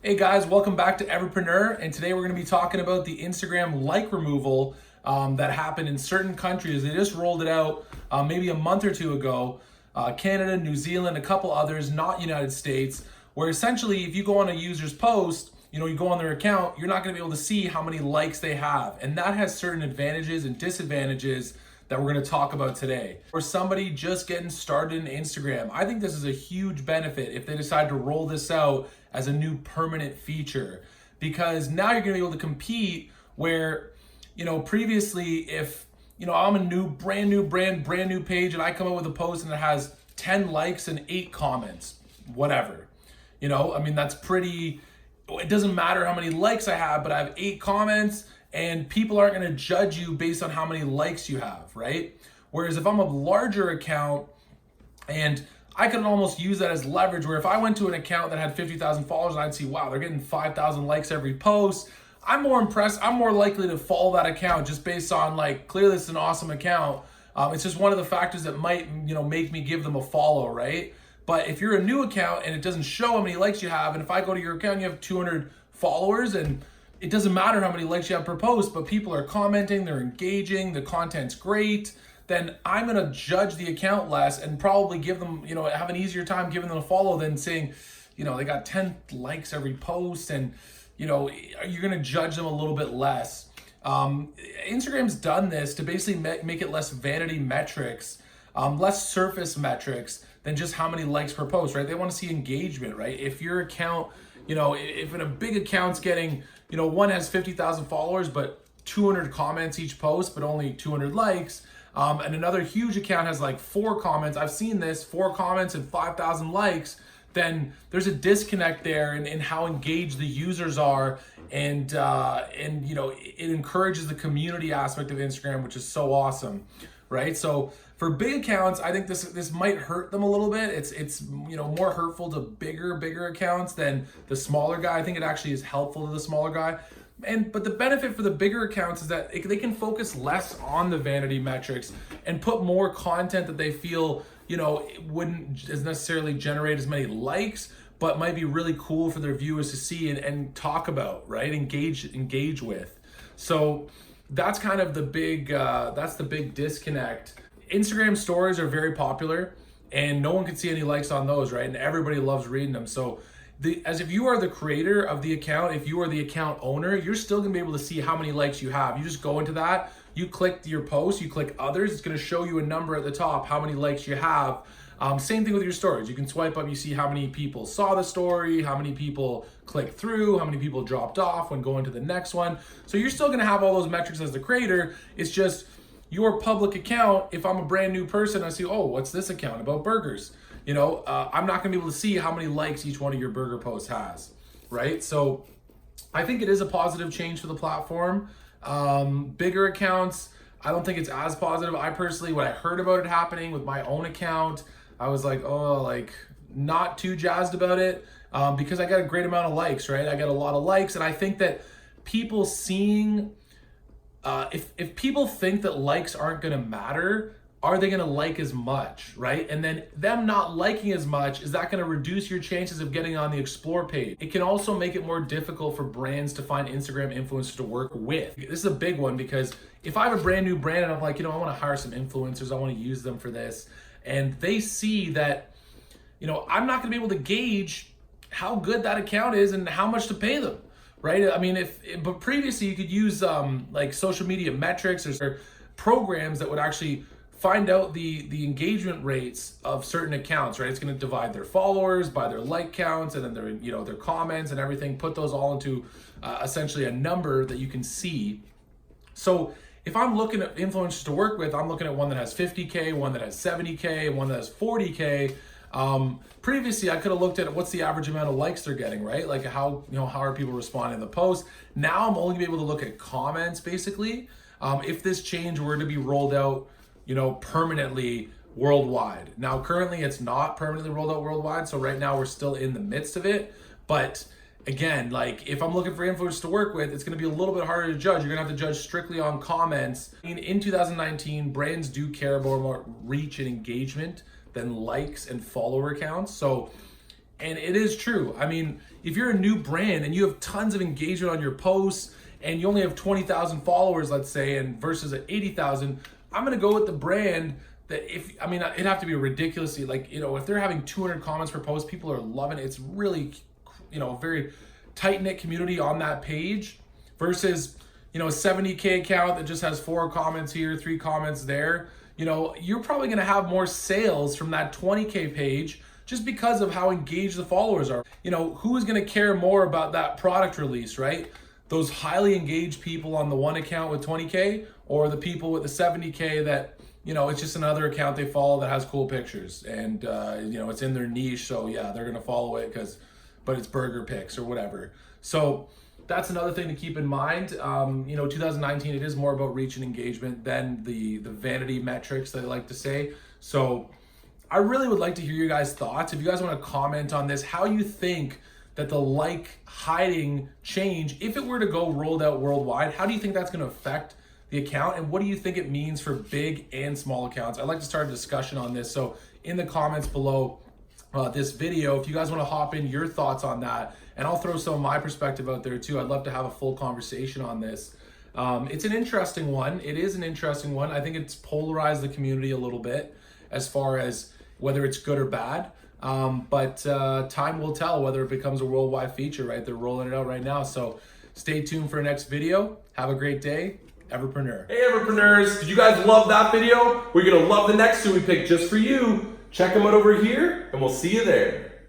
Hey guys, welcome back to Everpreneur, and today we're going to be talking about the Instagram like removal that happened in certain countries. They just rolled it out maybe a month or two ago. Canada, New Zealand, a couple others, not United States, where essentially if you go on a user's post, you go on their account, you're not going to be able to see how many likes they have. And that has certain advantages and disadvantages that we're going to talk about today. For somebody just getting started in Instagram, I think this is a huge benefit if they decide to roll this out as a new permanent feature, because now you're going to be able to compete where, previously if, I'm a brand new page and I come up with a post and it has 10 likes and 8 comments, whatever, that's pretty, it doesn't matter how many likes I have, but I have 8 comments and people aren't going to judge you based on how many likes you have, right? Whereas if I'm a larger account, and I could almost use that as leverage, where if I went to an account that had 50,000 followers and I'd see, wow, they're getting 5,000 likes every post, I'm more impressed. I'm more likely to follow that account just based on clearly it's an awesome account. It's just one of the factors that might, make me give them a follow, right? But if you're a new account and it doesn't show how many likes you have, and if I go to your account and you have 200 followers and it doesn't matter how many likes you have per post, but people are commenting, they're engaging, the content's great, then I'm going to judge the account less and probably give them, have an easier time giving them a follow than saying, they got 10 likes every post, and, you're going to judge them a little bit less. Instagram's done this to basically make it less vanity metrics, less surface metrics than just how many likes per post, right? They want to see engagement, right? If your account, if in a big account's getting, one has 50,000 followers, but 200 comments each post, but only 200 likes, and another huge account has 4 comments. I've seen this, 4 comments and 5,000 likes, then there's a disconnect there in how engaged the users are. And it encourages the community aspect of Instagram, which is so awesome, right? So for big accounts, I think this might hurt them a little bit. It's more hurtful to bigger accounts than the smaller guy. I think it actually is helpful to the smaller guy. But the benefit for the bigger accounts is that they can focus less on the vanity metrics and put more content that they feel, wouldn't necessarily generate as many likes, but might be really cool for their viewers to see and talk about, right? Engage with. So that's kind of the big disconnect. Instagram stories are very popular and no one can see any likes on those, right? And everybody loves reading them. So as if you are the creator of the account, if you are the account owner, you're still gonna be able to see how many likes you have. You just go into that, you click your post, you click others, it's gonna show you a number at the top, how many likes you have. Same thing with your stories. You can swipe up, you see how many people saw the story, how many people clicked through, how many people dropped off when going to the next one. So you're still gonna have all those metrics as the creator. It's just your public account. If I'm a brand new person, I see, oh, what's this account about burgers? I'm not gonna be able to see how many likes each one of your burger posts has, right? So I think it is a positive change for the platform. Bigger accounts, I don't think it's as positive. I personally, when I heard about it happening with my own account, I was not too jazzed about it because I got a great amount of likes, right? I got a lot of likes, and I think that people seeing, if people think that likes aren't gonna matter, are they gonna like as much, right? And then them not liking as much, is that gonna reduce your chances of getting on the explore page? It can also make it more difficult for brands to find Instagram influencers to work with. This is a big one because if I have a brand new brand and I'm like, I wanna hire some influencers, I wanna use them for this, and they see that, I'm not gonna be able to gauge how good that account is and how much to pay them, right? I mean, but previously you could use social media metrics or programs that would actually find out the engagement rates of certain accounts, right? It's going to divide their followers by their like counts and then their comments and everything, put those all into essentially a number that you can see. So if I'm looking at influencers to work with, I'm looking at one that has 50K, one that has 70K, and one that has 40K. Previously, I could have looked at what's the average amount of likes they're getting, right? Like how are people responding to the post? Now I'm only gonna be able to look at comments, basically. If this change were to be rolled out, permanently worldwide. Now, currently it's not permanently rolled out worldwide. So right now we're still in the midst of it. But again, if I'm looking for influencers to work with, it's gonna be a little bit harder to judge. You're gonna have to judge strictly on comments. In 2019, brands do care about more reach and engagement than likes and follower counts. So And it is true. I mean, if you're a new brand and you have tons of engagement on your posts and you only have 20,000 followers, let's say, and versus 80,000, I'm going to go with the brand that it'd have to be ridiculously, like, if they're having 200 comments per post, people are loving it. It's really, a very tight knit community on that page versus, a 70K account that just has 4 comments here, 3 comments there. You're probably going to have more sales from that 20K page just because of how engaged the followers are. Who is going to care more about that product release, right? Those highly engaged people on the one account with 20K, or the people with the 70K that, it's just another account they follow that has cool pictures and, it's in their niche. So yeah, they're going to follow it but it's burger pics or whatever. So that's another thing to keep in mind. 2019, it is more about reach and engagement than the vanity metrics that I like to say. So I really would like to hear your guys' thoughts. If you guys want to comment on this, how you think that the like hiding change, if it were to go rolled out worldwide, how do you think that's going to affect the account? And what do you think it means for big and small accounts? I'd like to start a discussion on this. So in the comments below this video, if you guys want to hop in your thoughts on that, and I'll throw some of my perspective out there too. I'd love to have a full conversation on this. It's an interesting one. It is an interesting one. I think it's polarized the community a little bit as far as whether it's good or bad. But time will tell whether it becomes a worldwide feature, right? They're rolling it out right now. So stay tuned for the next video. Have a great day. Everpreneur. Hey Everpreneurs, did you guys love that video? We're gonna love the next two we picked just for you. Check them out over here, and we'll see you there.